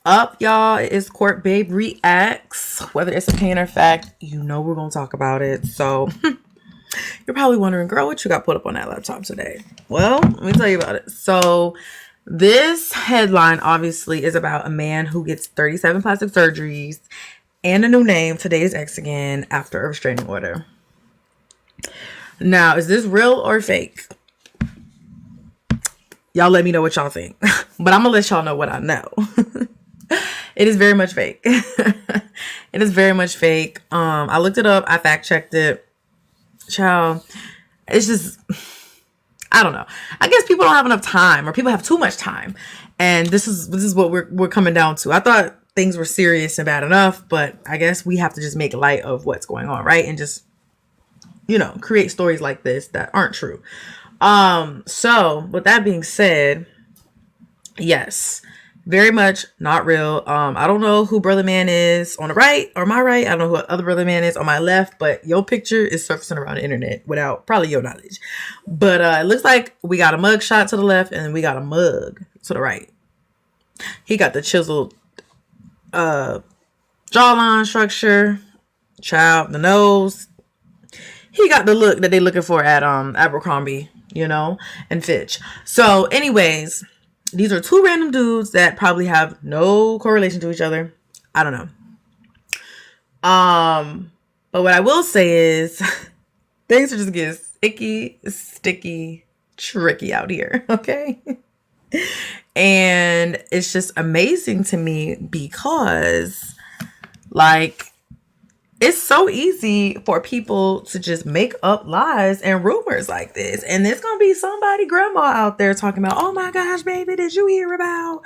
up, y'all? It is Court Babe Reacts. Whether it's a pain or fact, you know we're gonna talk about it. So you're probably wondering, girl, what you got put up on that laptop today? Well, let me tell you about it. So this headline obviously is about a man who gets 37 plastic surgeries and a new name. Today is X again after a restraining order. Now, is this real or fake? Y'all let me know what y'all think. But I'm gonna let y'all know what I know. It is very much fake. It is very much fake. I looked it up. I fact checked it. Child, it's just, I don't know. I guess people don't have enough time, or people have too much time, and this is what we're coming down to. I thought things were serious and bad enough, but I guess we have to just make light of what's going on, right? And just, create stories like this that aren't true. So with that being said, yes, very much not real. I don't know who brother man is on the right or my right. I don't know who other brother man is on my left, but your picture is surfacing around the internet without probably your knowledge. But it looks like we got a mug shot to the left and we got a mug to the right. He got the chiseled jawline structure, child, the nose. He got the look that they looking for at Abercrombie, and Fitch. So anyways, these are two random dudes that probably have no correlation to each other. I don't know. But what I will say is things are just getting icky, sticky, tricky out here. Okay. And it's just amazing to me because it's so easy for people to just make up lies and rumors like this. And there's going to be somebody grandma out there talking about, oh my gosh, baby, did you hear about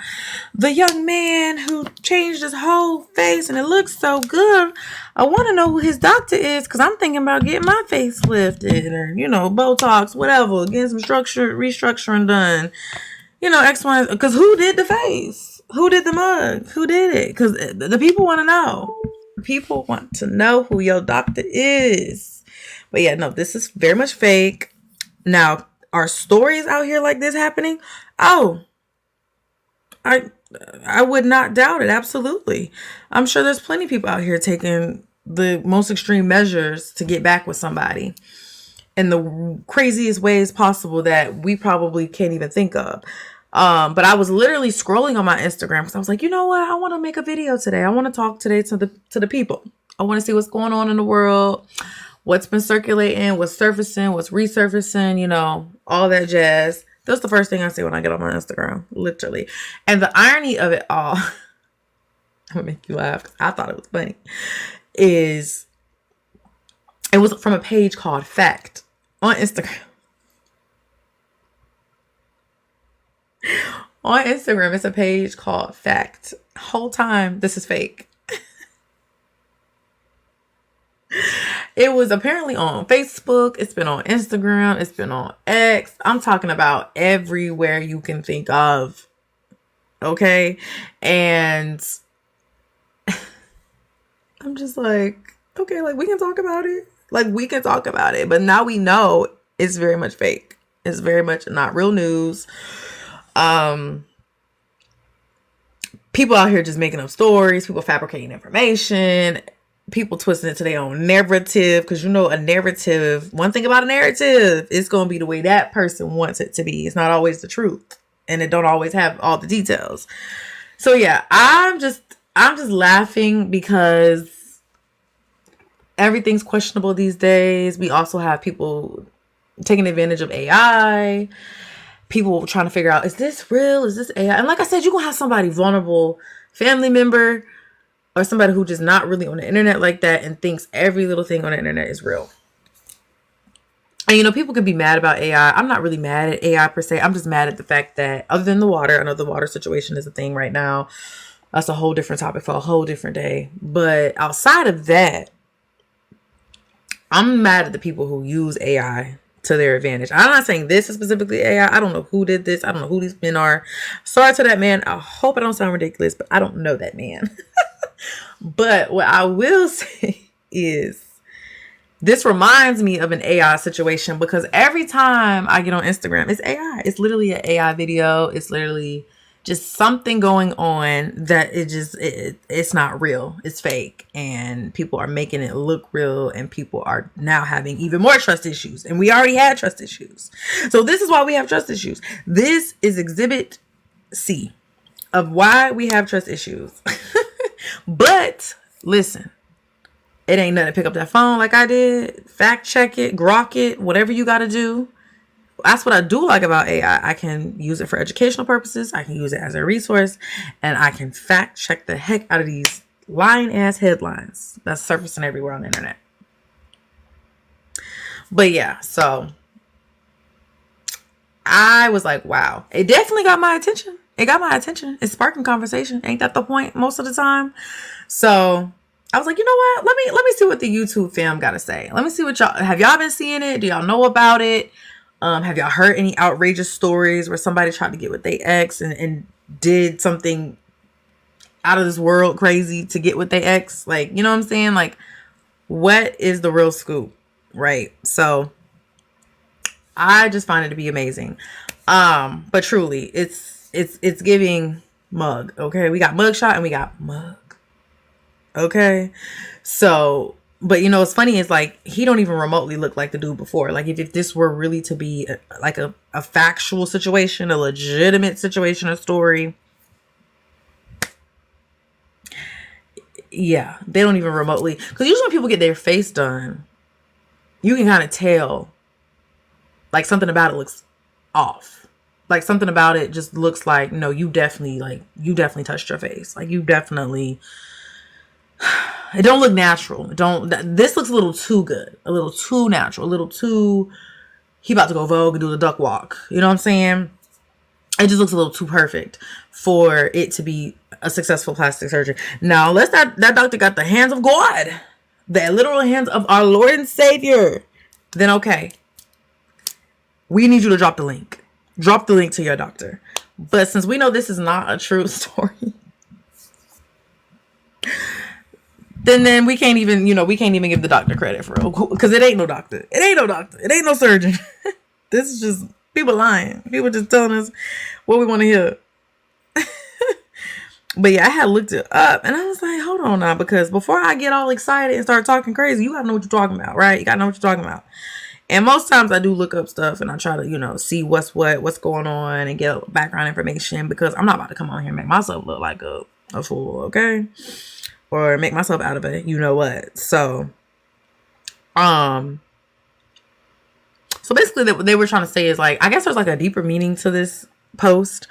the young man who changed his whole face and it looks so good? I want to know who his doctor is because I'm thinking about getting my face lifted or, Botox, whatever, getting some restructuring done. X, Y, because who did the face? Who did the mug? Who did it? Because the people want to know. People want to know who your doctor is. But yeah, no, this is very much fake. Now, are stories out here like this happening? Oh, I would not doubt it. Absolutely. I'm sure there's plenty of people out here taking the most extreme measures to get back with somebody in the craziest ways possible that we probably can't even think of. But I was literally scrolling on my Instagram because I was like, you know what? I want to make a video today. I want to talk today to the people. I want to see what's going on in the world, what's been circulating, what's surfacing, what's resurfacing, all that jazz. That's the first thing I see when I get on my Instagram, literally. And the irony of it all, I'm going to make you laugh because I thought it was funny, is it was from a page called Fact on Instagram. On Instagram, it's a page called Fact. Whole time, this is fake. It was apparently on Facebook. It's been on Instagram. It's been on X. I'm talking about everywhere you can think of. Okay? And I'm just like, okay, we can talk about it. We can talk about it. But now we know it's very much fake. It's very much not real news. People out here just making up stories, people fabricating information, people twisting it to their own narrative. Because a narrative, one thing about a narrative, it's going to be the way that person wants it to be. It's not always the truth, and it don't always have all the details. So yeah, I'm just laughing because everything's questionable these days. We also have people taking advantage of AI. People trying to figure out, is this real? Is this AI? And like I said, you're going to have somebody vulnerable, family member, or somebody who just not really on the internet like that and thinks every little thing on the internet is real. And, people can be mad about AI. I'm not really mad at AI per se. I'm just mad at the fact that other than the water, I know the water situation is a thing right now. That's a whole different topic for a whole different day. But outside of that, I'm mad at the people who use AI to their advantage. I'm not saying this is specifically AI. I don't know who did this. I don't know who these men are. Sorry to that man. I hope I don't sound ridiculous, but I don't know that man. But what I will say is this reminds me of an AI situation because every time I get on Instagram, it's AI. It's literally an AI video. It's literally just something going on that it's not real. It's fake, and people are making it look real, and people are now having even more trust issues, and we already had trust issues. So this is why we have trust issues. This is exhibit C of why we have trust issues. But listen, it ain't nothing to pick up that phone like I did, fact check it, grok it, whatever you got to do. That's what I do like about AI. I can use it for educational purposes. I can use it as a resource, and I can fact check the heck out of these lying ass headlines that's surfacing everywhere on the internet. But yeah, so I was like, wow, it definitely got my attention. It got my attention. It's sparking conversation. Ain't that the point most of the time? So I was like, you know what? Let me see what the YouTube fam got to say. Let me see what y'all been seeing it? Do y'all know about it? Have y'all heard any outrageous stories where somebody tried to get with their ex and did something out of this world crazy to get with their ex? Like, you know what I'm saying? Like, what is the real scoop? Right. So I just find it to be amazing. But truly, it's giving mug. Okay. We got mugshot and we got mug. Okay. So, but you know, what's funny is like, he don't even remotely look like the dude before. Like if this were really to be a factual situation, a legitimate situation, a story. Yeah. They don't even remotely, because usually when people get their face done, you can kind of tell like something about it looks off. Like something about it just looks like, no, you definitely touched your face. Like you definitely, it don't look natural. This looks a little too good, a little too natural, a little too, he about to go Vogue and do the duck walk. You know what I'm saying? It just looks a little too perfect for it to be a successful plastic surgery. Now, unless that doctor got the hands of God, the literal hands of our Lord and Savior, then okay. We need you to drop the link. Drop the link to your doctor. But since we know this is not a true story, then we can't even give the doctor credit for real, because it ain't no doctor. It ain't no doctor. It ain't no surgeon. This is just people lying. People just telling us what we want to hear. But yeah, I had looked it up and I was like, hold on now, because before I get all excited and start talking crazy, you gotta know what you're talking about, right? You gotta know what you're talking about. And most times I do look up stuff and I try to, see what's going on and get background information, because I'm not about to come on here and make myself look like a fool, okay? Or make myself out of it, you know what? So basically what they were trying to say is like, I guess there's like a deeper meaning to this post.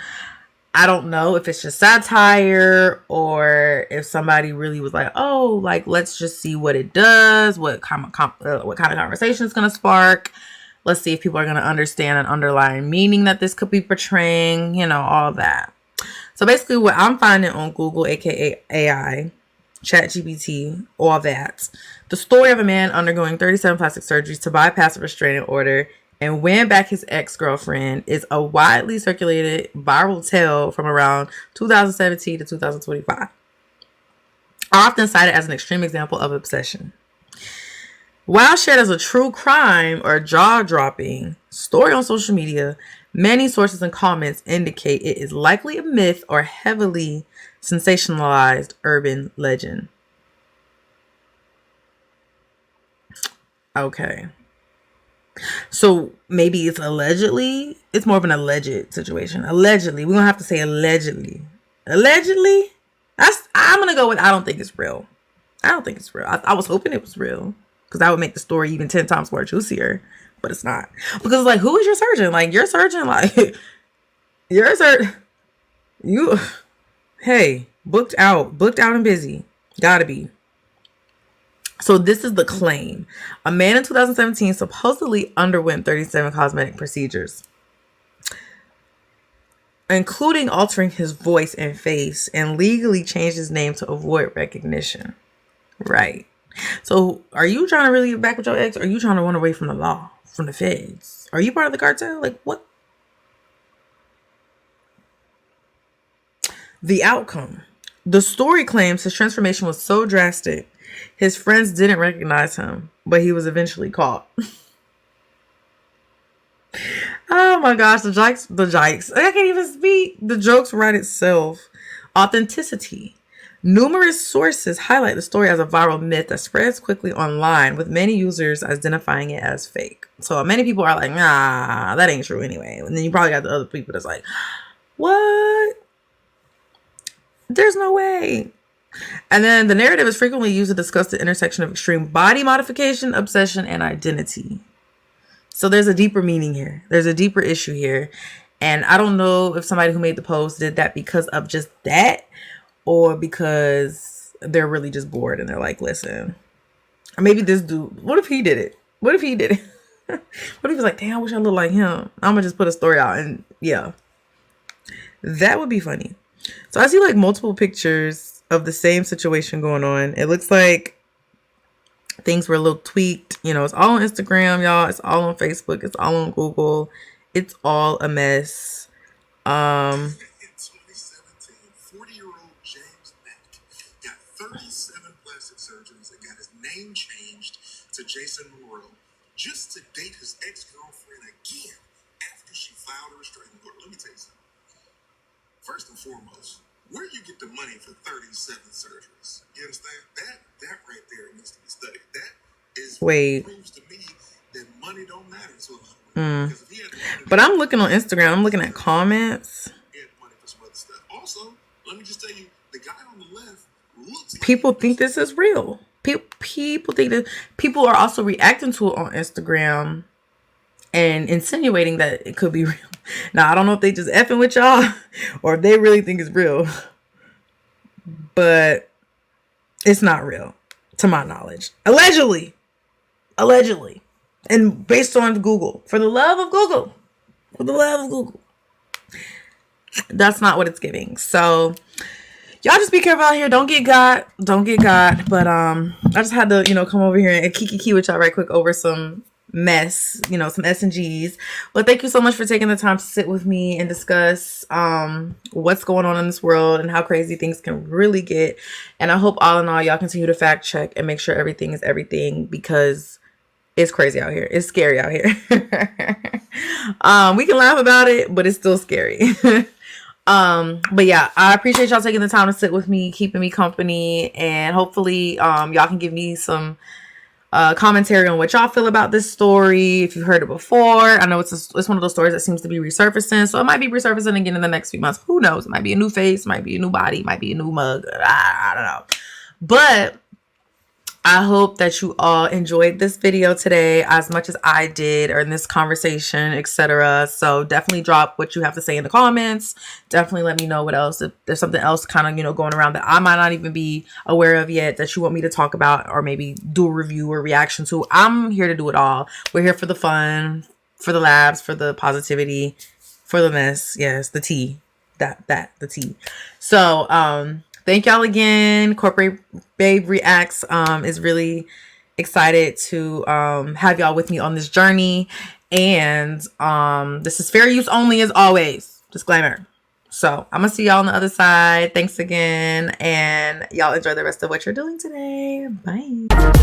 I don't know if it's just satire or if somebody really was like, oh, like, let's just see what it does. What kind of conversation it's going to spark. Let's see if people are going to understand an underlying meaning that this could be portraying, all that. So basically what I'm finding on Google, aka AI, ChatGPT, all that. The story of a man undergoing 37 plastic surgeries to bypass a restraining order and win back his ex-girlfriend is a widely circulated viral tale from around 2017 to 2025. Often cited as an extreme example of obsession. While shared as a true crime or jaw-dropping story on social media, many sources and comments indicate it is likely a myth or heavily sensationalized urban legend. Okay. So maybe it's allegedly. It's more of an alleged situation. Allegedly. We're going to have to say allegedly. Allegedly? I'm going to go with I don't think it's real. I don't think it's real. I was hoping it was real, because that would make the story even 10 times more juicier. But it's not. Because like, who is your surgeon? Like, your surgeon, like, you're a surgeon. Hey, booked out and busy. Gotta be. So this is the claim. A man in 2017 supposedly underwent 37 cosmetic procedures, including altering his voice and face, and legally changed his name to avoid recognition. Right. So are you trying to really get back with your ex? Or are you trying to run away from the law, from the feds? Are you part of the cartel? Like, what? The outcome. The story claims his transformation was so drastic, his friends didn't recognize him, but he was eventually caught. Oh my gosh, the jokes. I can't even speak. The jokes write itself. Authenticity. Numerous sources highlight the story as a viral myth that spreads quickly online, with many users identifying it as fake. So many people are like, nah, that ain't true anyway. And then you probably got the other people that's like, what? There's no way. And then the narrative is frequently used to discuss the intersection of extreme body modification, obsession, and identity. So there's a deeper meaning here. There's a deeper issue here. And I don't know if somebody who made the post did that because of just that, or because they're really just bored and they're like, listen, or maybe this dude, what if he did it? What if he did it? What if he was like, damn, I wish I looked like him. I'm gonna just put a story out, and yeah, that would be funny. So I see like multiple pictures of the same situation going on. It looks like things were a little tweaked. You know, it's all on Instagram, y'all. It's all on Facebook. It's all on Google. It's all a mess. In 2017, 40-year-old James Nahh got 37 plastic surgeries and got his name changed to Jason Morrell just to date his ex-girlfriend again after she filed a restraining order. Let me tell you something. First and foremost, where you get the money for 37 surgeries? You understand? That right there needs to be studied. That is proves to me that money don't matter to a lot of women. Because if he had money, but I'm looking on Instagram. I'm looking at comments. He had money for some other stuff. Also, let me just tell you, the guy on the left looks like people think this is real. People think that people are also reacting to it on Instagram and insinuating that it could be real. Now, I don't know if they just effing with y'all or if they really think it's real, but it's not real to my knowledge. Allegedly, and based on Google, for the love of Google, that's not what it's giving. So y'all just be careful out here. Don't get got. But I just had to, come over here and kiki with y'all right quick over some mess, some S and G's. But thank you so much for taking the time to sit with me and discuss what's going on in this world and how crazy things can really get. And I hope all in all y'all continue to fact check and make sure everything is everything, because it's crazy out here. It's scary out here. We can laugh about it, but it's still scary. But yeah, I appreciate y'all taking the time to sit with me, keeping me company, and hopefully y'all can give me some commentary on what y'all feel about this story, if you've heard it before. I know it's one of those stories that seems to be resurfacing, so it might be resurfacing again in the next few months. Who knows? It might be a new face, might be a new body, might be a new mug. I don't know. But I hope that you all enjoyed this video today as much as I did, or in this conversation, etc. So definitely drop what you have to say in the comments. Definitely let me know what else, if there's something else kind of, going around that I might not even be aware of yet that you want me to talk about, or maybe do a review or reaction to. I'm here to do it all. We're here for the fun, for the laughs, for the positivity, for the mess. Yes, the tea. The tea. So, thank y'all again. Corporate Babe Reacts is really excited to have y'all with me on this journey. And this is fair use only, as always. Disclaimer. So I'm going to see y'all on the other side. Thanks again. And y'all enjoy the rest of what you're doing today. Bye.